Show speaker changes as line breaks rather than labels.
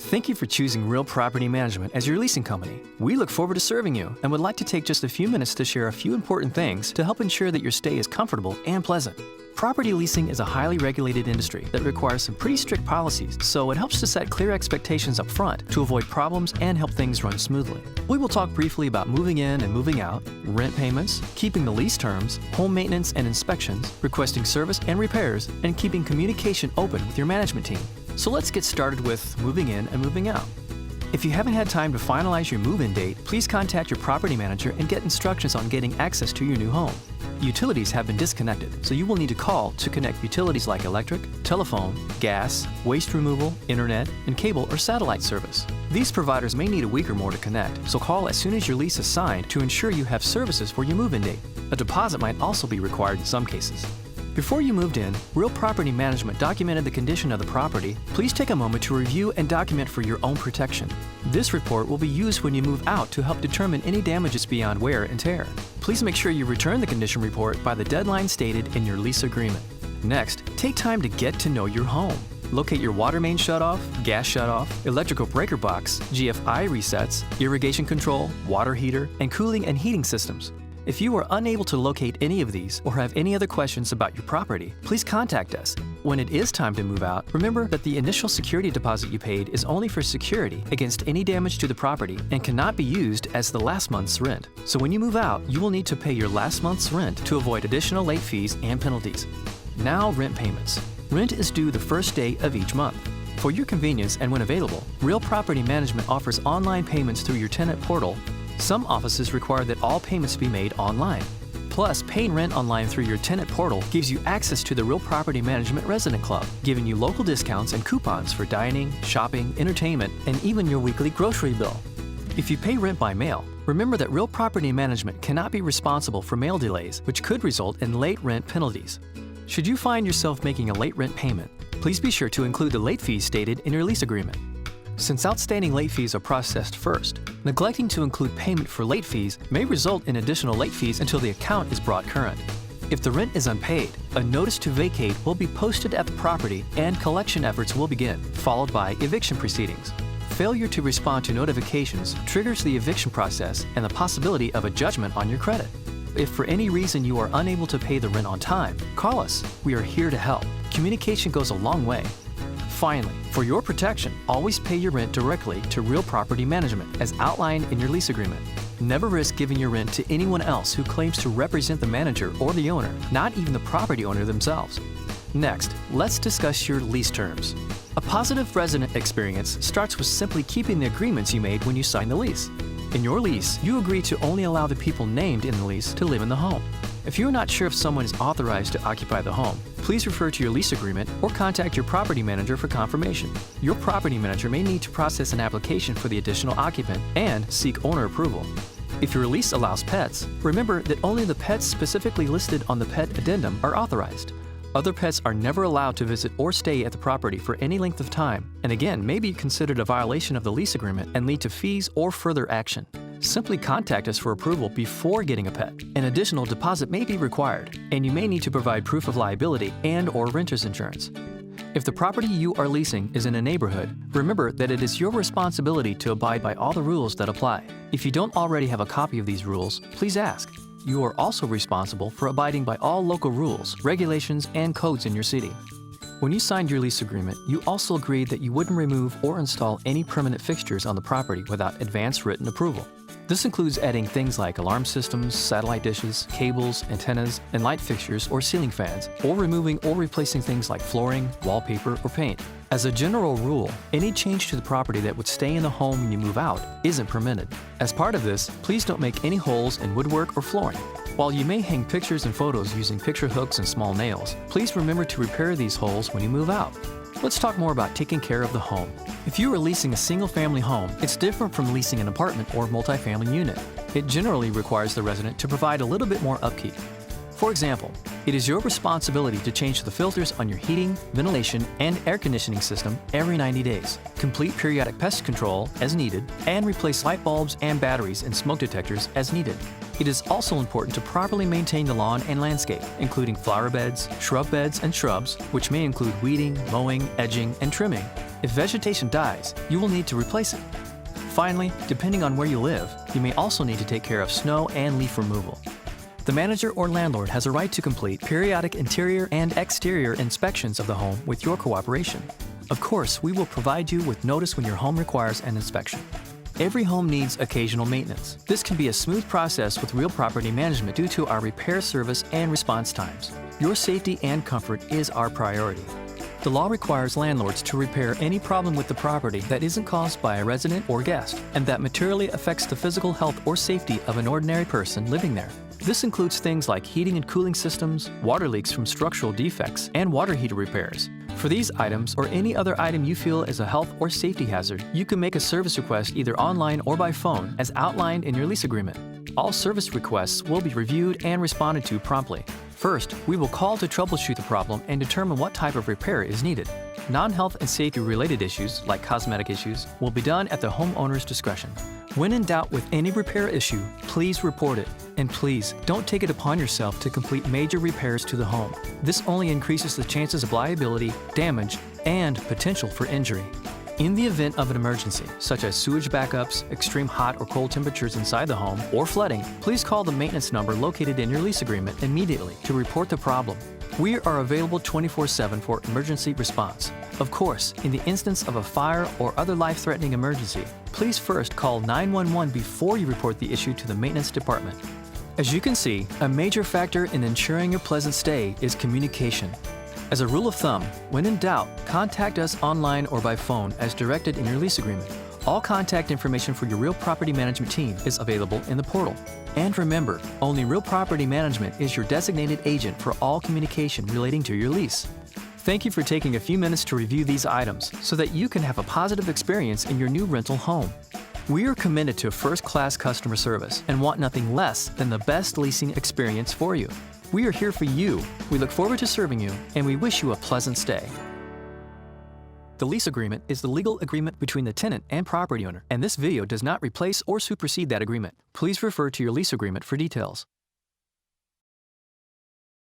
Thank you for choosing Real Property Management as your leasing company. We look forward to serving you and would like to take just a few minutes to share a few important things to help ensure that your stay is comfortable and pleasant. Property leasing is a highly regulated industry that requires some pretty strict policies, so it helps to set clear expectations up front to avoid problems and help things run smoothly. We will talk briefly about moving in and moving out, rent payments, keeping the lease terms, home maintenance and inspections, requesting service and repairs, and keeping communication open with your management team. So let's get started with moving in and moving out. If you haven't had time to finalize your move-in date, please contact your property manager and get instructions on getting access to your new home. Utilities have been disconnected, so you will need to call to connect utilities like electric, telephone, gas, waste removal, internet, and cable or satellite service. These providers may need a week or more to connect, so call as soon as your lease is signed to ensure you have services for your move-in date. A deposit might also be required in some cases. Before you moved in, Real Property Management documented the condition of the property. Please take a moment to review and document for your own protection. This report will be used when you move out to help determine any damages beyond wear and tear. Please make sure you return the condition report by the deadline stated in your lease agreement. Next, take time to get to know your home. Locate your water main shutoff, gas shutoff, electrical breaker box, GFI resets, irrigation control, water heater, and cooling and heating systems. If you are unable to locate any of these or have any other questions about your property, please contact us. When it is time to move out, remember that the initial security deposit you paid is only for security against any damage to the property and cannot be used as the last month's rent. So when you move out, you will need to pay your last month's rent to avoid additional late fees and penalties. Now, rent payments. Rent is due the first day of each month. For your convenience and when available, Real Property Management offers online payments through your tenant portal. Some offices require that all payments be made online. Plus, paying rent online through your tenant portal gives you access to the Real Property Management Resident Club, giving you local discounts and coupons for dining, shopping, entertainment, and even your weekly grocery bill. If you pay rent by mail, remember that Real Property Management cannot be responsible for mail delays, which could result in late rent penalties. Should you find yourself making a late rent payment, please be sure to include the late fees stated in your lease agreement. Since outstanding late fees are processed first, neglecting to include payment for late fees may result in additional late fees until the account is brought current. If the rent is unpaid, a notice to vacate will be posted at the property and collection efforts will begin, followed by eviction proceedings. Failure to respond to notifications triggers the eviction process and the possibility of a judgment on your credit. If for any reason you are unable to pay the rent on time, call us. We are here to help. Communication goes a long way. Finally, for your protection, always pay your rent directly to Real Property Management as outlined in your lease agreement. Never risk giving your rent to anyone else who claims to represent the manager or the owner, not even the property owner themselves. Next, let's discuss your lease terms. A positive resident experience starts with simply keeping the agreements you made when you signed the lease. In your lease, you agree to only allow the people named in the lease to live in the home. If you are not sure if someone is authorized to occupy the home, please refer to your lease agreement or contact your property manager for confirmation. Your property manager may need to process an application for the additional occupant and seek owner approval. If your lease allows pets, remember that only the pets specifically listed on the pet addendum are authorized. Other pets are never allowed to visit or stay at the property for any length of time, and again may be considered a violation of the lease agreement and lead to fees or further action. Simply contact us for approval before getting a pet. An additional deposit may be required, and you may need to provide proof of liability and/or renter's insurance. If the property you are leasing is in a neighborhood, remember that it is your responsibility to abide by all the rules that apply. If you don't already have a copy of these rules, please ask. You are also responsible for abiding by all local rules, regulations, and codes in your city. When you signed your lease agreement, you also agreed that you wouldn't remove or install any permanent fixtures on the property without advance written approval. This includes adding things like alarm systems, satellite dishes, cables, antennas, and light fixtures or ceiling fans, or removing or replacing things like flooring, wallpaper, or paint. As a general rule, any change to the property that would stay in the home when you move out isn't permitted. As part of this, please don't make any holes in woodwork or flooring. While you may hang pictures and photos using picture hooks and small nails, please remember to repair these holes when you move out. Let's talk more about taking care of the home. If you are leasing a single-family home, it's different from leasing an apartment or multifamily unit. It generally requires the resident to provide a little bit more upkeep. For example, it is your responsibility to change the filters on your heating, ventilation, and air conditioning system every 90 days, complete periodic pest control as needed, and replace light bulbs and batteries and smoke detectors as needed. It is also important to properly maintain the lawn and landscape, including flower beds, shrub beds, and shrubs, which may include weeding, mowing, edging, and trimming. If vegetation dies, you will need to replace it. Finally, depending on where you live, you may also need to take care of snow and leaf removal. The manager or landlord has a right to complete periodic interior and exterior inspections of the home with your cooperation. Of course, we will provide you with notice when your home requires an inspection. Every home needs occasional maintenance. This can be a smooth process with real property management due to our repair service and response times. Your safety and comfort is our priority. The law requires landlords to repair any problem with the property that isn't caused by a resident or guest, and that materially affects the physical health or safety of an ordinary person living there. This includes things like heating and cooling systems, water leaks from structural defects, and water heater repairs. For these items or any other item you feel is a health or safety hazard, you can make a service request either online or by phone as outlined in your lease agreement. All service requests will be reviewed and responded to promptly. First, we will call to troubleshoot the problem and determine what type of repair is needed. Non-health and safety-related issues, like cosmetic issues, will be done at the homeowner's discretion. When in doubt with any repair issue, please report it. And please, don't take it upon yourself to complete major repairs to the home. This only increases the chances of liability, damage, and potential for injury. In the event of an emergency, such as sewage backups, extreme hot or cold temperatures inside the home, or flooding, please call the maintenance number located in your lease agreement immediately to report the problem. We are available 24/7 for emergency response. Of course, in the instance of a fire or other life-threatening emergency, please first call 911 before you report the issue to the maintenance department. As you can see, a major factor in ensuring your pleasant stay is communication. As a rule of thumb, when in doubt, contact us online or by phone as directed in your lease agreement. All contact information for your real property management team is available in the portal. And remember, only Real Property Management is your designated agent for all communication relating to your lease. Thank you for taking a few minutes to review these items so that you can have a positive experience in your new rental home. We are committed to first-class customer service and want nothing less than the best leasing experience for you. We are here for you. We look forward to serving you, and we wish you a pleasant stay. The lease agreement is the legal agreement between the tenant and property owner, and this video does not replace or supersede that agreement. Please refer to your lease agreement for details.